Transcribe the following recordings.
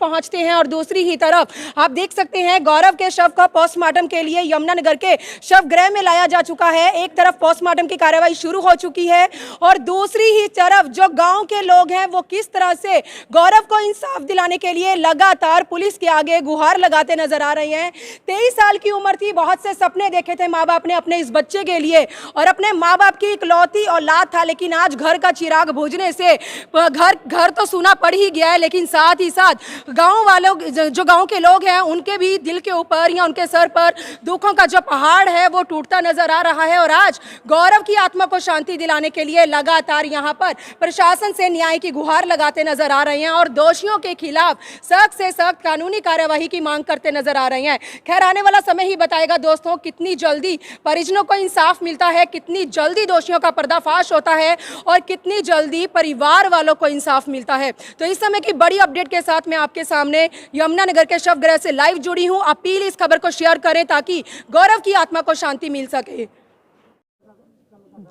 पहुंचते हैं और दूसरी ही तरफ आप देख सकते हैं गौरव के शव का पोस्टमार्टम के लिए यमुनानगर के शवगृह में लाया जा चुका है। एक तरफ पोस्टमार्टम की कार्यवाही शुरू हो चुकी है और दूसरी ही तरफ जो गांव के लोग हैं वो किस तरह से गौरव को इंसाफ दिलाने के लिए लगातार पुलिस के आगे गुहार लगाते नजर आ रहे हैं। 23 साल की उम्र थी, बहुत से सपने देखे थे माँ बाप ने अपने इस बच्चे के लिए और अपने माँ बाप की इकलौती औलाद था, लेकिन आज घर का चिराग बुझने से घर तो सूना पड़ ही गया है, लेकिन साथ ही साथ गांव वालों जो गांव के लोग हैं उनके भी दिल के ऊपर या उनके सर पर दुखों का जो पहाड़ है वो टूटता नजर आ रहा है। और आज गौरव की आत्मा को शांति दिलाने के लिए लगातार यहां पर प्रशासन से न्याय की गुहार लगाते नजर आ रहे हैं और दोषियों के खिलाफ सख्त से सख्त कानूनी कार्यवाही की मांग करते नजर आ रहे हैं। खैर आने वाला समय ही बताएगा दोस्तों कितनी जल्दी परिजनों को इंसाफ मिलता है, कितनी जल्दी दोषियों का पर्दाफाश होता है और कितनी जल्दी परिवार वालों को इंसाफ मिलता है। तो इस समय की बड़ी अपडेट के साथ मैं आपके सामने यमुनानगर के शवगृह से लाइव जुड़ी हूं। अपील इस खबर को शेयर करें ताकि गौरव की आत्मा को शांति मिल सके।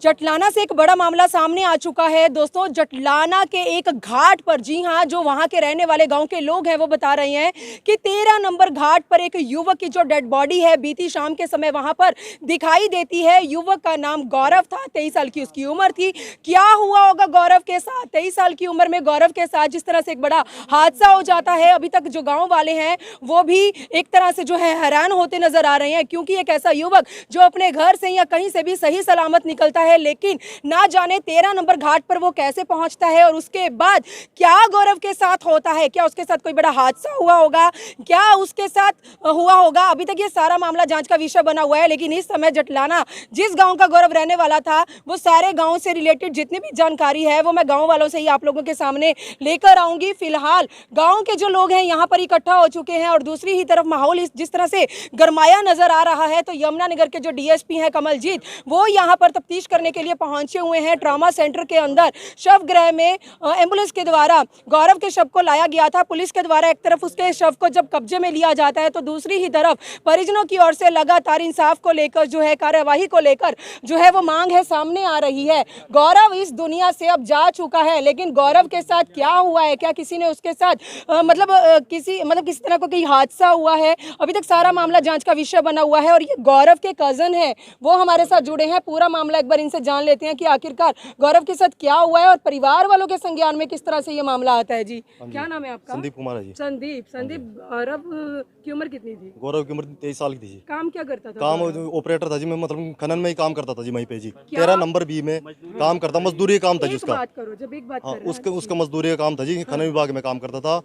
जटलाना से एक बड़ा मामला सामने आ चुका है दोस्तों। जटलाना के एक घाट पर, जी हां, जो वहां के रहने वाले गांव के लोग हैं वो बता रहे हैं कि 13 नंबर घाट पर एक युवक की जो डेड बॉडी है बीती शाम के समय वहां पर दिखाई देती है। युवक का नाम गौरव था, 23 साल की उसकी उम्र थी। क्या हुआ होगा गौरव के साथ? 23 साल की उम्र में गौरव के साथ जिस तरह से एक बड़ा हादसा हो जाता है, अभी तक जो गाँव वाले हैं वो भी एक तरह से जो है हैरान होते नजर आ रहे हैं, क्योंकि एक ऐसा युवक जो अपने घर से या कहीं से भी सही सलामत निकलता है, लेकिन ना जाने 13 नंबर घाट पर वो कैसे पहुंचता है और उसके बाद क्या गौरव के साथ होता है। क्या उसके साथ कोई बड़ा हादसा हुआ होगा, क्या उसके साथ हुआ होगा? अभी तक ये सारा मामला जांच का विषय बना हुआ है, लेकिन इस समय जटलाना जिस गांव का गौरव रहने वाला था वो सारे गांव से रिलेटेड जितनी भी जानकारी है वो मैं गांव वालों से ही आप लोगों के सामने लेकर आऊंगी। फिलहाल गांव के जो लोग हैं यहाँ पर इकट्ठा हो चुके हैं और दूसरी ही तरफ माहौल जिस तरह से गरमाया नजर आ रहा है, तो यमुनानगर के जो डीएसपी हैं कमलजीत, वो यहाँ पर तफ्तीश करने के लिए पहुंचे हुए हैं। ट्रॉमा सेंटर के अंदर शवगृह में एम्बुलेंस के द्वारा गौरव के शव को लाया गया था। पुलिस के द्वारा एक तरफ उसके शव को जब कब्जे में लिया जाता है तो दूसरी ही तरफ परिजनों की ओर से लगातार इंसाफ को लेकर जो है, कार्यवाही को लेकर जो है वो मांग है सामने आ रही है। गौरव इस दुनिया से अब जा चुका है, लेकिन गौरव के साथ क्या हुआ है, क्या किसी ने उसके साथ किसी तरह का कोई हादसा हुआ है, अभी तक सारा मामला जांच का विषय बना हुआ है। और ये गौरव के कजन है, वो हमारे साथ जुड़े हैं। पूरा मामला एक बार इनसे जान लेते हैं कि आखिरकार गौरव के साथ क्या हुआ है और परिवार वालों के संज्ञान में किस तरह से ये मामला आता है। जी क्या नाम है आपका? संदीप कुमार है जी। संदीप, गौरव की उम्र कितनी थी? गौरव की उम्र 23 साल की थी जी। काम क्या करता था? काम ऑपरेटर था जी, मैं मतलब खनन में ही काम करता था जी, वहीं पे जी 13 नंबर बी में काम करता, मजदूरी काम था जी उसका। बात करो जब एक बात हाँ, उसका मजदूरी का काम था जी, खनन विभाग में काम करता था।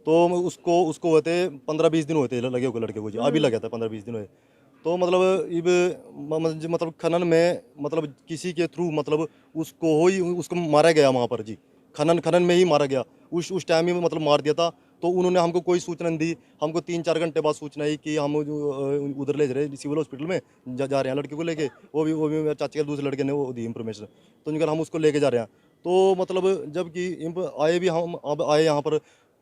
तो उसको हुए थे 15-20 दिन हुए थे लगे हुए लड़के को जी, अभी लगे था 15-20 दिन हुए। तो मतलब खनन में मतलब किसी के थ्रू मतलब उसको मारा गया वहाँ पर जी, खनन में ही मारा गया। उस टाइम ही मतलब मार दिया था। तो उन्होंने हमको कोई सूचना नहीं दी। हमको 3-4 घंटे बाद सूचना आई कि हम उधर ले जा रहे सिविल हॉस्पिटल में जा रहे हैं लड़के को लेके। वो भी मेरे चाचा के दूसरे लड़के ने वो दी इन्फॉर्मेशन, तो उनका हम उसको लेके जा रहे हैं। तो मतलब जबकि हम अब आए यहाँ पर,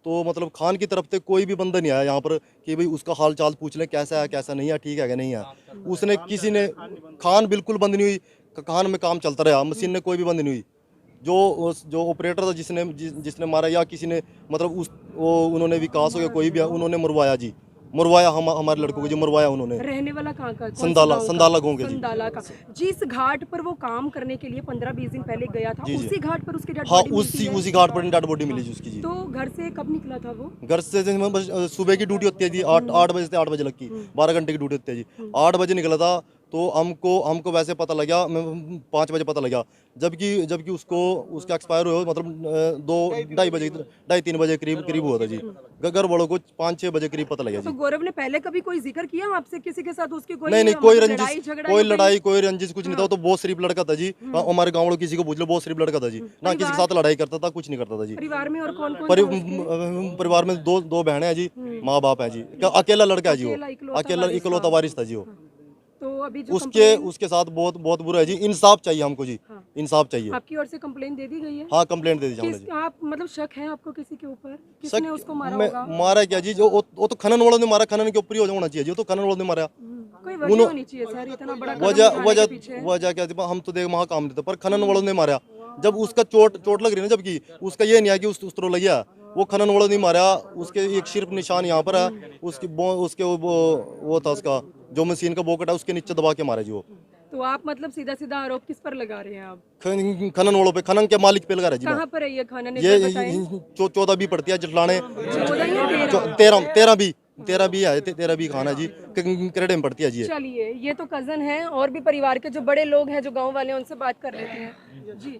तो मतलब खान की तरफ से कोई भी बंदा नहीं आया यहाँ पर कि भाई उसका हाल चाल पूछ लें, कैसा है कैसा नहीं है, ठीक है कि नहीं है। उसने किसी ने खान बिल्कुल बंद नहीं हुई, खान में काम चलता रहा, मशीन ने कोई भी बंद नहीं हुई। जो ऑपरेटर था जिसने मारा या किसी ने मतलब उन्होंने विकास हो गया कोई भी, उन्होंने मरवाया हमारे लड़कों को जी, मरवाया उन्होंने। रहने वाला कहाँ का? संदाला गाँव के संदाला का। जिस घाट पर वो काम करने के लिए 15-20 दिन पहले गया था, उसी घाट पर उसकी डेड हाँ, बॉडी उसी घाट पर डेड बॉडी मिली जी उसकी जी। तो घर से कब निकला था वो? घर से सुबह की ड्यूटी होती है जी, 8 बजे से 8 बजे लग की 12 घंटे की ड्यूटी होती है जी। 8 बजे निकला था तो हमको वैसे पता लगा, 5 बजे पता लगा, जबकि उसका एक्सपायर हुआ मतलब 2-2:30 बजे करीब हुआ था जी। घर वालों को 5-6 बजे करीब पता लगा जी। तो गौरव ने पहले कभी कोई जिक्र किया आपसे किसी के साथ उसकी? नहीं, कोई रंजिश, कोई लड़ाई, कोई रंजिश कुछ नहीं था। तो बहुत शरीफ लड़का था जी। हमारे गाँव वालों किसी को पूछ लो, बहुत शरीफ लड़का था जी, ना किसी के साथ लड़ाई करता था, कुछ नहीं करता था जी। परिवार में और कौन? परिवार में दो बहनें हैं जी, माँ बाप है जी, अकेला लड़का है जी, वो अकेला इकलौता वारिस था जी वो। तो अभी उसके साथ बहुत बुरा है जी। इंसाफ चाहिए हमको जी। हाँ। इंसाफ चाहिए। आपकी ओर से कंप्लेंट दे दी गई है? हाँ, कंप्लेंट दे दी जी। आप मतलब शक है आपको किसी के ऊपर? किसने उसको मारा होगा? मारा क्या जी, जो वो तो खनन वालों ने मारा, खनन के ऊपर ही होना चाहिए जी, वो तो खनन वालों ने मारा। कोई वजह होनी चाहिए सर, इतना बड़ा वजह क्या, हम तो देख वहाँ काम देते, पर खनन वालों ने मारा। जब उसका चोट लग रही है ना, जबकि उसका ये नहीं है कि उस तरह लग गया, वो खनन वाला नहीं मारा, उसके एक सिर्फ निशान यहाँ पर है, उसके वो था उसका जो मशीन का बोकट है उसके नीचे दबा के मारा जी वो। तो आप मतलब सीधा सीधा आरोप किस पर लगा रहे हैं आप? खनन वालों पे, खनन के मालिक पे लगा रहा है जी मैं। कहाँ पर है ये खनन? ये इधर बताएं। 14 भी पड़ती है जटलाने, 14 या 13? 13 भी है, 13 भी खाना जी, क्रेडे में पड़ती है जी ये। चलिए, ये तो कजन है और भी परिवार के जो बड़े लोग हैं, जो गांव वाले हैं, उनसे बात कर लेते हैं। जी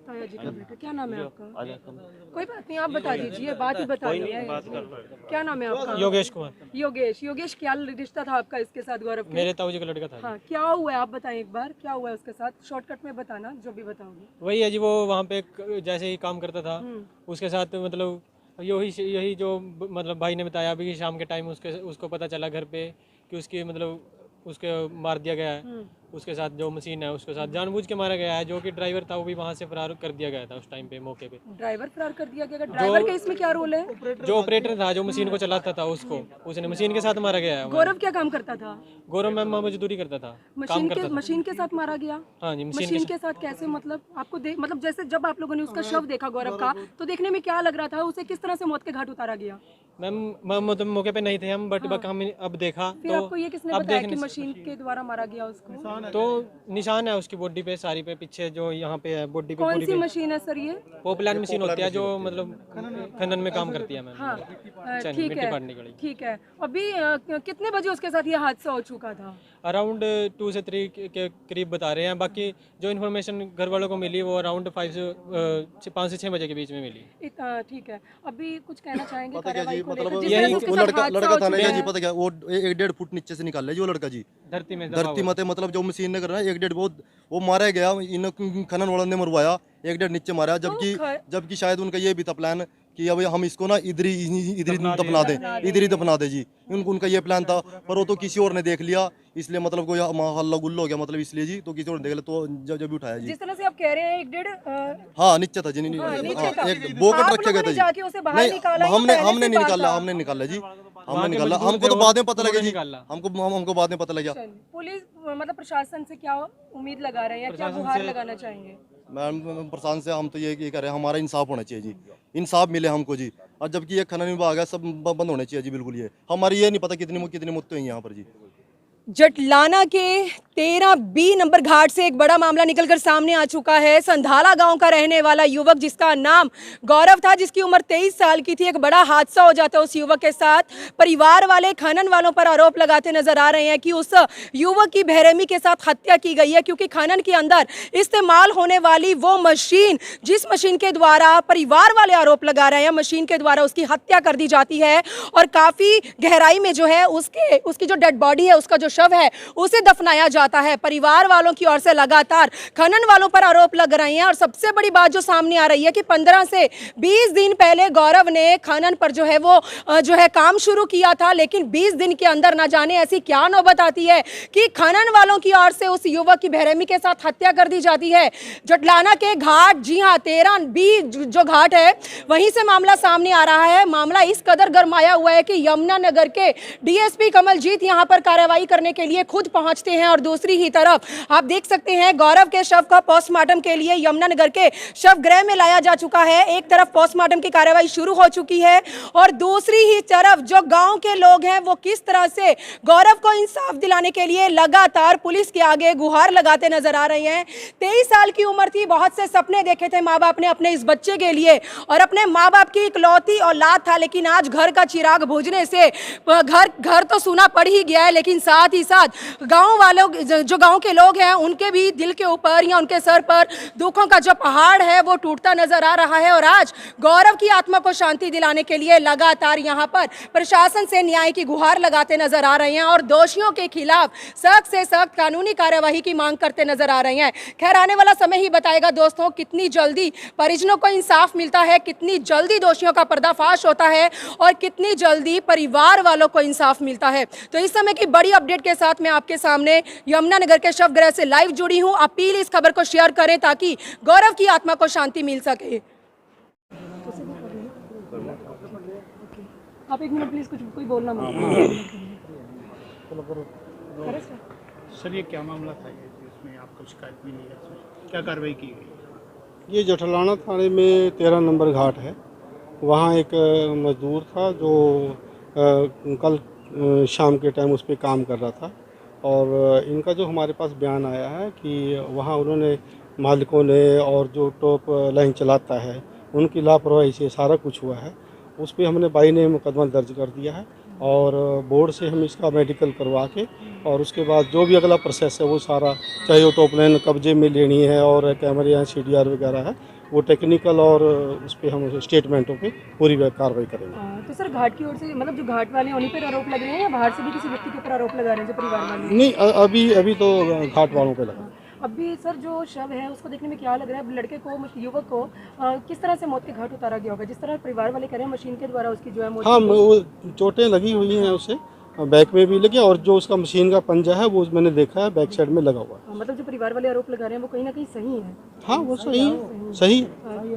ताया जी का बेटा, क्या नाम है आपका? कोई बात नहीं, आप बता दीजिए, बात ही बताइए। क्या नाम है आपका? योगेश कुमार। योगेश। योगेश, क्या रिश्ता था आपका इसके साथ, गौरव के? मेरे ताऊ जी का लड़का था। हाँ, क्या हुआ है आप बताएं एक बार, क्या हुआ है उसके साथ? शॉर्टकट में बताना, जो भी बताओगे। वही है जी, वो वहाँ पे जैसे ही काम करता था, उसके साथ मतलब यही जो मतलब भाई ने बताया अभी कि शाम के टाइम उसको पता चला घर पे कि उसकी मतलब उसके मार दिया गया है। उसके साथ जो मशीन है उसके साथ जानबूझ के मारा गया है। जो कि ड्राइवर था वो भी वहाँ से फरार कर दिया गया था उस टाइम पे, मौके पे। ड्राइवर फरार कर दिया गया? ड्राइवर का इसमें क्या रोल है? जो ऑपरेटर था, जो मशीन को चलाता था, उसने मशीन के साथ मारा गया है। गौरव क्या काम करता था? गौरव मैम मजदूरी करता था, काम करता था। मशीन के साथ मारा गया? हाँ जी, मशीन के साथ कैसे? मतलब आपको मतलब जैसे जब आप लोगों ने उसका शव देखा गौरव का, तो देखने में क्या लग रहा था? उसे किस तरह से मौत के घाट उतारा गया? मैम तो मौके पे नहीं थे हम, बट हम अब देखा फिर तो आपको ये किसने बताया कि मशीन के द्वारा मारा गया उसको? तो निशान है उसकी बॉडी पे, सारी पे, पीछे जो यहाँ पे है बॉडी पे। कौन सी मशीन है सर ये? पॉपुलर मशीन होती है जो मतलब खनन में काम करती है मैम। हाँ, ठीक मिट्टी काटने के लिए। ठीक है। अभी कितने बजे उसके साथ ये हादसा हो चुका था? अराउंड 2 से 3 के करीब बता रहे हैं। बाकी जो इन्फॉर्मेशन घर वालों को मिली वो अराउंड 5 से 6 बजे के बीच में मिली। ठीक है। अभी कुछ कहना चाहेंगे पता क्या कार्रवाई जी, को मतलब लेकर? जिस तरह से उसके वो साथ लड़का हादसा हो था ना चुका जी, है। पता क्या वो 1-1.5 फुट नीचे से निकाल है जी वो लड़का जी, धरती में धरती मते, मतलब जो मशीन ने करना 1-1.5 वो मारा गया, इन खनन वालों ने मरवाया, 1-1.5 नीचे मारा। जबकि शायद उनका ये भी था प्लान कि अब हम इसको ना इधर ही दफना दें जी। उनका ये प्लान था, पर वो तो किसी और ने देख लिया, इसलिए मतलब कोई हल्ला गुल्ला हो गया, मतलब इसलिए जी, तो किसी और ने देख लिया तो जब भी उठाया जी। जिस तरह से आप कह रहे हैं 1-1.5 हाँ नीचे था जी, एक बोकट रखे गए थे जी। जाके उसे बाहर निकाला? हमने नहीं निकाला, हमने निकाला जी, हमने निकाला। हमको तो बाद में पता लगा जी, हमको बाद में पता लगा। पुलिस मतलब प्रशासन से क्या उम्मीद लगा रहे हैं या क्या गुहार लगाना चाहेंगे? मैम प्रशासन से हम तो ये कह रहे हैं, हमारा इंसाफ होना चाहिए जी, इंसाफ मिले हमको जी। और जबकि ये खनन विभाग है, सब बंद होने चाहिए जी, बिल्कुल। ये हमारी ये नहीं पता कितनी मौतें हुई यहाँ पर जी। जटलाना के 13B नंबर घाट से एक बड़ा मामला निकलकर सामने आ चुका है। संधाला गांव का रहने वाला युवक जिसका नाम गौरव था, जिसकी उम्र 23 साल की थी, एक बड़ा हादसा हो जाता है उस युवक के साथ। परिवार वाले खनन वालों पर आरोप लगाते नजर आ रहे हैं कि उस युवक की बेरहमी के साथ हत्या की गई है, क्योंकि खनन के अंदर इस्तेमाल होने वाली वो मशीन, जिस मशीन के द्वारा परिवार वाले आरोप लगा रहे हैं, मशीन के द्वारा उसकी हत्या कर दी जाती है और काफी गहराई में जो है उसकी जो डेड बॉडी है, उसका जो शव है, उसे दफनाया जाता है। परिवार वालों की ओर से लगातार खनन वालों पर आरोप लग रहे हैं और सबसे बड़ी बात जो सामने आ रही है कि 15 से 20 दिन पहले गौरव ने खनन पर जो है वो काम शुरू किया था, लेकिन 20 दिन के अंदर ना जाने ऐसी क्या नौबत आती है कि खनन वालों की ओर से उस युवक की बेरहमी के साथ हत्या कर दी जाती है। जटलाना के घाट, जी हाँ 13B जो घाट है, वहीं से मामला सामने आ रहा है। मामला इस कदर गरमाया हुआ है कि यमुनानगर के डीएसपी कमलजीत यहां पर कार्रवाई करने के लिए खुद पहुंचते हैं और दूसरी ही तरफ आप देख सकते हैं गौरव के शव का पोस्टमार्टम के लिए यमुनानगर के शव गृह में लाया जा चुका है। एक तरफ पोस्टमार्टम की कार्रवाई शुरू हो चुकी है और दूसरी ही तरफ जो गांव के लोग हैं वो किस तरह से गौरव को इंसाफ दिलाने के लिए लगातार पुलिस के आगे गुहार लगाते नजर आ रहे हैं। 23 साल की उम्र थी, बहुत से सपने देखे थे माँ बाप ने अपने इस बच्चे के लिए और अपने माँ बाप की इकलौती औलाद था, लेकिन आज घर का चिराग बुझने से घर तो सूना पड़ ही गया है, लेकिन साथ ही साथ गांव वालों, जो गांव के लोग हैं, उनके भी दिल के ऊपर या उनके सर पर दुखों का जो पहाड़ है वो टूटता नजर आ रहा है। और आज गौरव की आत्मा को शांति दिलाने के लिए लगातार यहां पर प्रशासन से न्याय की गुहार लगाते नजर आ रहे हैं और दोषियों के खिलाफ सख्त से सख्त कानूनी कार्यवाही की मांग करते नजर आ रहे हैं। खैर आने वाला समय ही बताएगा दोस्तों कितनी जल्दी परिजनों को इंसाफ मिलता है, कितनी जल्दी दोषियों का पर्दाफाश होता है और कितनी जल्दी परिवार वालों को इंसाफ मिलता है। तो इस समय की बड़ी अपडेट के साथ मैं आपके सामने यमुनानगर के शवगृह से लाइव जुड़ी हूं। अपील इस खबर को शेयर करें ताकि गौरव की आत्मा को शांति मिल सके। आप 1 मिनट प्लीज, कोई बोलना मत। सर ये क्या मामला था इसमें आपको शिकायत मिली है, इसमें क्या कार्रवाई की गई? ये जटलाना थाने में 13 नंबर घाट है, वहाँ एक मज़दूर था जो कल शाम के टाइम उस पे काम कर रहा था, और इनका जो हमारे पास बयान आया है कि वहाँ उन्होंने मालिकों ने और जो टॉप लाइन चलाता है उनकी लापरवाही से सारा कुछ हुआ है। उस पे हमने बाई ने मुकदमा दर्ज कर दिया है, और बोर्ड से हम इसका मेडिकल करवा के और उसके बाद जो भी अगला प्रोसेस है वो सारा, चाहे वो टॉप लाइन कब्जे में लेनी है और कैमरे या CDR वगैरह है, वो टेक्निकल और उस पर हम स्टेटमेंटों पे पूरी कार्रवाई करेंगे। तो सर घाट की ओर से मतलब जो घाट वाले हैं उन्हीं पर आरोप लग रहे हैं या बाहर से भी किसी व्यक्ति के ऊपर आरोप लगा रहे हैं जो परिवार वाले हैं? नहीं, अभी तो घाट वालों पे लगा। अभी सर जो शव है उसको देखने में क्या लग रहा है? अब लड़के को युवक को किस तरह से मौत के घाट उतारा गया होगा? जिस तरह परिवार वाले कह रहे हैं मशीन के द्वारा उसकी जो है मौत हाँ, की गई। वो चोटें लगी हुई हैं उसे, बैक में भी लगी, और जो उसका मशीन का पंजा है वो मैंने देखा है बैक साइड में लगा हुआ है। मतलब जो परिवार वाले आरोप लगा रहे हैं वो कहीं ना कहीं सही है। हाँ, वो सही।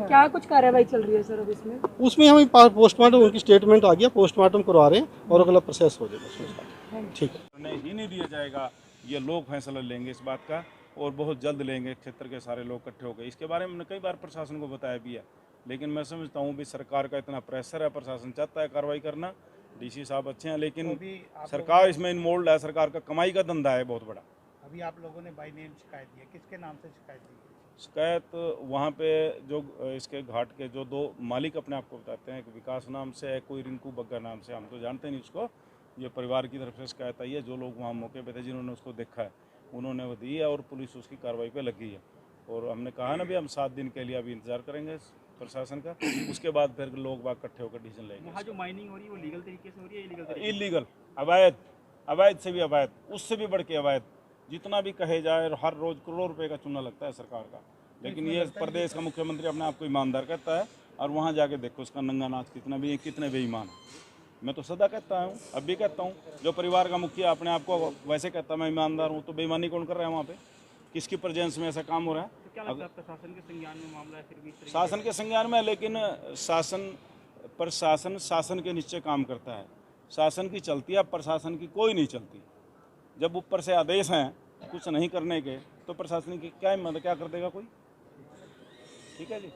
क्या कुछ कार्रवाई चल रही है सर अब इसमें? उसमें हमें पोस्टमार्टम, उनकी स्टेटमेंट आ गया, पोस्टमार्टम करवा रहे हैं और अगला प्रोसेस हो जाएगा उसमें। ठीक है। निर्णय ही नहीं दिया जाएगा, ये लोग फैसला लेंगे इस बात का, और बहुत जल्द लेंगे। क्षेत्र के सारे लोग इकट्ठे हो गए, इसके बारे में हमने कई बार प्रशासन को बताया भी है, लेकिन मैं समझता हूँ भी सरकार का इतना प्रेशर है, प्रशासन चाहता है कार्रवाई करना, DC साहब अच्छे हैं, लेकिन सरकार इसमें इन्वॉल्व है, सरकार का कमाई का धंधा है बहुत बड़ा। अभी आप लोगों ने बाई नेम शिकायत दी है, किसके नाम से शिकायत दी है? शिकायत वहाँ पे जो इसके घाट के जो 2 मालिक अपने आप को बताते हैं, एक विकास नाम से है, कोई रिंकू बग्गा नाम से, हम तो जानते नहीं उसको, ये परिवार की तरफ से शिकायत आई है। जो लोग वहाँ मौके पे थे जिन्होंने उसको देखा है उन्होंने वो दी है, और पुलिस उसकी कार्रवाई पे लगी है। और हमने कहा ना भी हम 7 दिन के लिए अभी इंतजार करेंगे प्रशासन का, उसके बाद फिर लोग बाग इकट्ठे होकर डिसीजन लेंगे। वहाँ जो माइनिंग हो रही है वो लीगल तरीके से हो रही है, इलीगल तरीके इलीगल, अवैध, अवैध से भी अवैध, उससे भी बढ़ के अवैध, जितना भी कहे जाए, हर रोज करोड़ों रुपए का चूना लगता है सरकार का, लेकिन ये प्रदेश का मुख्यमंत्री अपने आप को ईमानदार कहता है, और वहाँ जाके देखो उसका नंगा नाच कितने बेईमान है। मैं तो सदा कहता हूँ, अब भी कहता हूँ, जो परिवार का मुखिया अपने आप को वैसे कहता है मैं ईमानदार हूँ, तो बेईमानी कौन कर रहा है वहाँ पे? किसकी प्रेजेंस में ऐसा काम हो रहा है? तो क्या लगता है प्रशासन के संज्ञान में मामला है फिर भी? शासन के संज्ञान में, लेकिन प्रशासन शासन के नीचे काम करता है, शासन की चलती है, प्रशासन की कोई नहीं चलती। जब ऊपर से आदेश हैं कुछ नहीं करने के, तो प्रशासन की क्या हिम्मत, क्या कर देगा कोई? ठीक है जी।